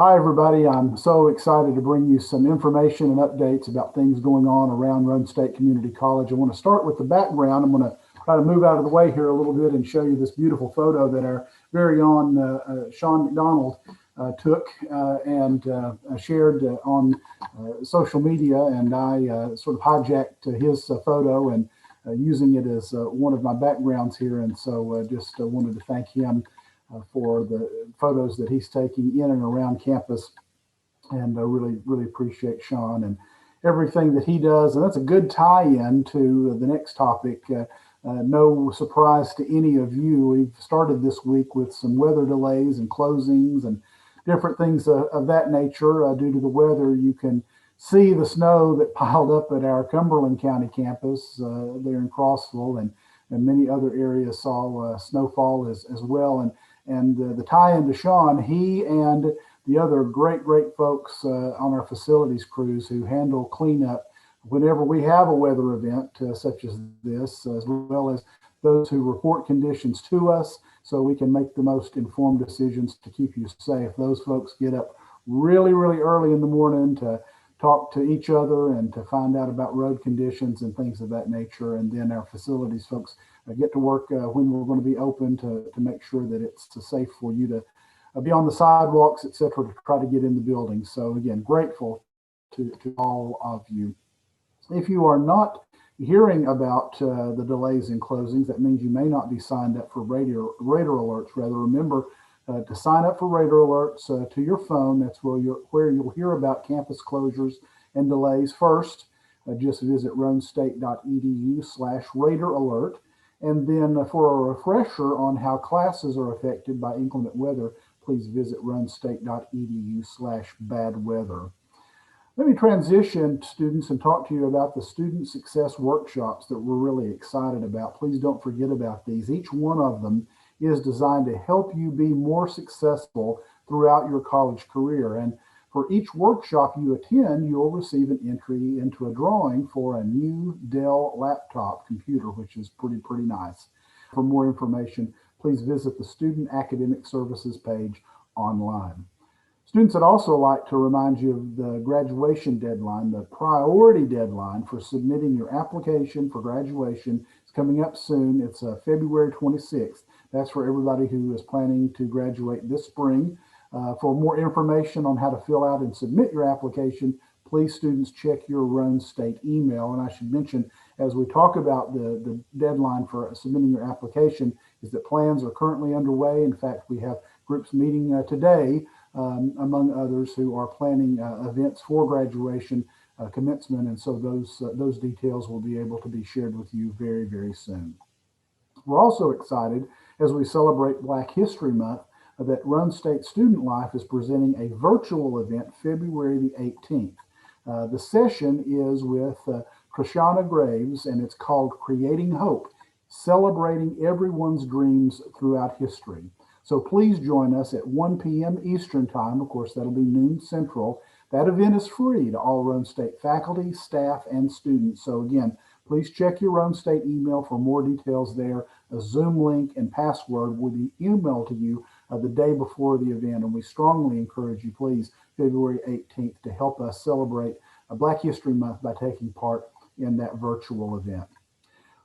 Hi, everybody. I'm so excited to bring you some information and updates about things going on around Roan State Community College. I want to start with the background. I'm going to try to move out of the way here a little bit and show you this beautiful photo that our very own Sean McDonald took and shared on social media. And I sort of hijacked his photo and using it as one of my backgrounds here. And so just wanted to thank him for the photos that he's taking in and around campus. And I really appreciate Sean and everything that he does. And that's a good tie-in to the next topic. No surprise to any of you, we've started this week with some weather delays and closings and different things of that nature. Due to the weather, you can see the snow that piled up at our Cumberland County campus there in Crossville, and many other areas saw snowfall as well. And the tie-in to Sean, he and the other great folks on our facilities crews who handle cleanup whenever we have a weather event such as this, as well as those who report conditions to us so we can make the most informed decisions to keep you safe. Those folks get up really early in the morning to talk to each other and to find out about road conditions and things of that nature. And then our facilities folks get to work when we're going to be open to make sure that it's safe for you to be on the sidewalks, et cetera, to try to get in the building. So again, grateful to all of you. If you are not hearing about the delays in closings, that means you may not be signed up for radar alerts. Rather, remember to sign up for radar alerts to your phone. That's where you'll hear about campus closures and delays first. Just visit roanstate.edu/radar alert. And then for a refresher on how classes are affected by inclement weather, please visit roanstate.edu/bad weather. Let me transition, students, and talk to you about the student success workshops that we're really excited about. Please don't forget about these. Each one of them is designed to help you be more successful throughout your college career. And for each workshop you attend, you'll receive an entry into a drawing for a new Dell laptop computer, which is pretty nice. For more information, please visit the Student Academic Services page online. Students, I'd also like to remind you of the graduation deadline. The priority deadline for submitting your application for graduation is coming up soon. It's February 26th. That's for everybody who is planning to graduate this spring. For more information on how to fill out and submit your application, please, students, check your Roan State email. And I should mention, as we talk about the deadline for submitting your application, is that plans are currently underway. In fact, we have groups meeting today, among others, who are planning events for graduation commencement. And so those details will be able to be shared with you very soon. We're also excited as we celebrate Black History Month that Roan State Student Life is presenting a virtual event February the 18th. The session is with Krishana Graves, and it's called Creating Hope, Celebrating Everyone's Dreams Throughout History. So please join us at 1 p.m. Eastern Time. Of course, that'll be noon Central. That event is free to all Roan State faculty, staff, and students. So again, please check your Roan State email for more details there. A Zoom link and password will be emailed to you the day before the event. And we strongly encourage you, please, February 18th, to help us celebrate Black History Month by taking part in that virtual event.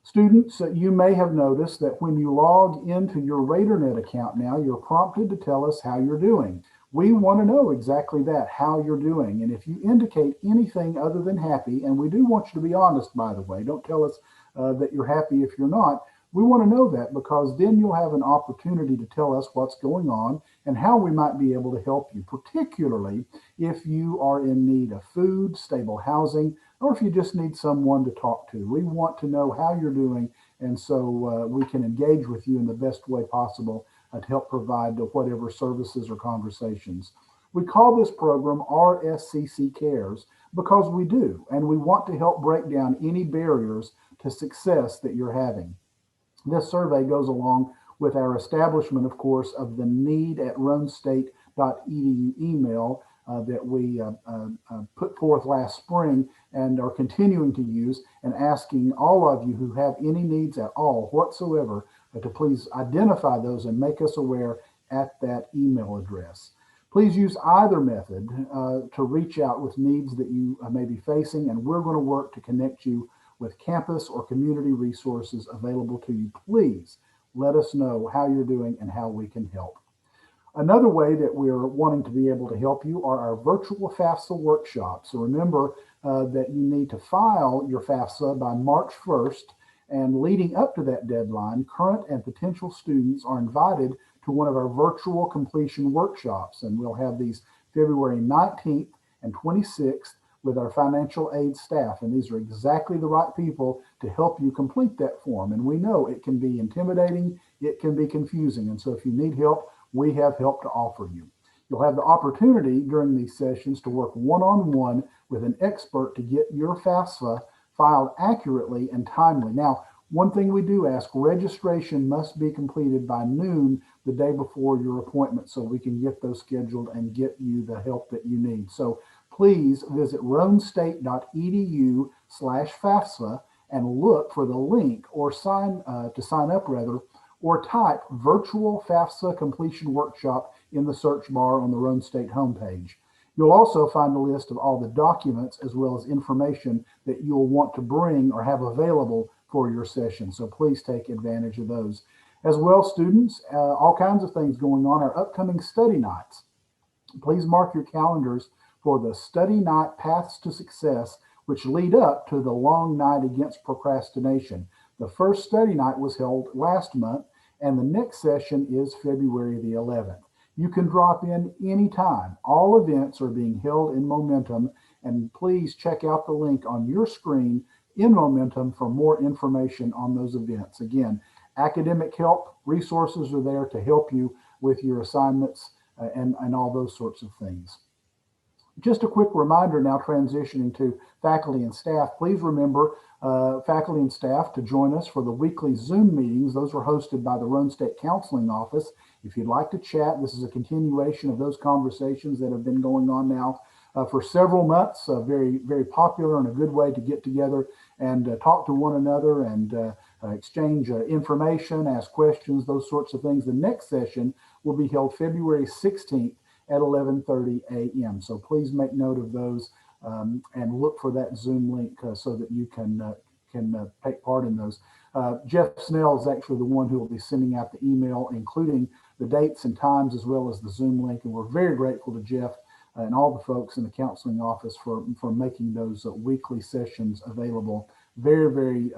Students, you may have noticed that when you log into your RadarNet account now, you're prompted to tell us how you're doing. We want to know exactly that, how you're doing. And if you indicate anything other than happy, and we do want you to be honest, by the way, don't tell us that you're happy if you're not. We want to know that, because then you'll have an opportunity to tell us what's going on and how we might be able to help you, particularly if you are in need of food, stable housing, or if you just need someone to talk to. We want to know how you're doing, and so we can engage with you in the best way possible to help provide whatever services or conversations. We call this program RSCC Cares because we do, and we want to help break down any barriers to success that you're having. This survey goes along with our establishment, of course, of the need at roanstate.edu email that we put forth last spring and are continuing to use, and asking all of you who have any needs at all whatsoever to please identify those and make us aware at that email address. Please use either method to reach out with needs that you may be facing, and we're going to work to connect you with campus or community resources available to you. Please let us know how you're doing and how we can help. Another way that we're wanting to be able to help you are our virtual FAFSA workshops. So remember that you need to file your FAFSA by March 1st, and leading up to that deadline, current and potential students are invited to one of our virtual completion workshops, and we'll have these February 19th and 26th with our financial aid staff. And these are exactly the right people to help you complete that form. And we know it can be intimidating, it can be confusing. And so if you need help, we have help to offer you. You'll have the opportunity during these sessions to work one-on-one with an expert to get your FAFSA filed accurately and timely. Now, one thing we do ask, registration must be completed by noon the day before your appointment so we can get those scheduled and get you the help that you need. So please visit roanstate.edu/FAFSA and look for the link or sign up or type virtual FAFSA completion workshop in the search bar on the Roan State homepage. You'll also find a list of all the documents as well as information that you'll want to bring or have available for your session. So please take advantage of those. As well, students, all kinds of things going on. Our upcoming study nights. Please mark your calendars for the study night Paths to Success, which lead up to the long night against procrastination. The first study night was held last month, and the next session is February the 11th. You can drop in anytime. All events are being held in Momentum, and please check out the link on your screen in Momentum for more information on those events. Again, academic help, resources are there to help you with your assignments and all those sorts of things. Just a quick reminder now, transitioning to faculty and staff. Please remember faculty and staff to join us for the weekly Zoom meetings. Those are hosted by the Roan State Counseling Office. If you'd like to chat, this is a continuation of those conversations that have been going on now for several months. Very, very popular and a good way to get together and talk to one another and exchange information, ask questions, those sorts of things. The next session will be held February 16th at 11:30 a.m. So please make note of those and look for that Zoom link so that you can take part in those. Jeff Snell is actually the one who will be sending out the email, including the dates and times as well as the Zoom link. And we're very grateful to Jeff and all the folks in the counseling office for making those weekly sessions available. Very, very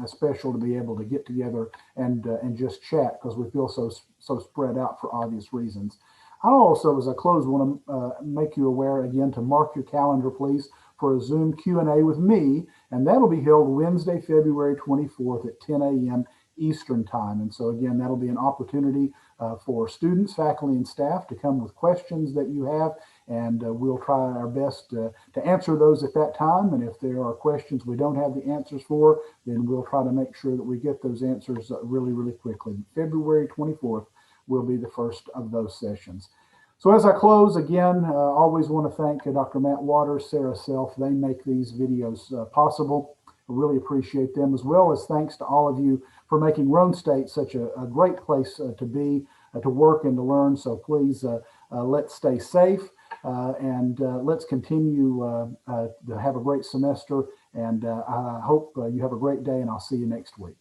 special to be able to get together and just chat because we feel so spread out for obvious reasons. I also, as I close, want to make you aware again to mark your calendar, please, for a Zoom Q&A with me, and that'll be held Wednesday, February 24th at 10 a.m. Eastern Time. And so again, that'll be an opportunity for students, faculty, and staff to come with questions that you have, and we'll try our best to answer those at that time. And if there are questions we don't have the answers for, then we'll try to make sure that we get those answers really, really quickly. February 24th will be the first of those sessions. So as I close, again, always want to thank Dr. Matt Waters, Sarah Self. They make these videos possible. I really appreciate them, as well as thanks to all of you for making Roan State such a great place to be, to work, and to learn. So please, let's stay safe and let's continue to have a great semester. And I hope you have a great day, and I'll see you next week.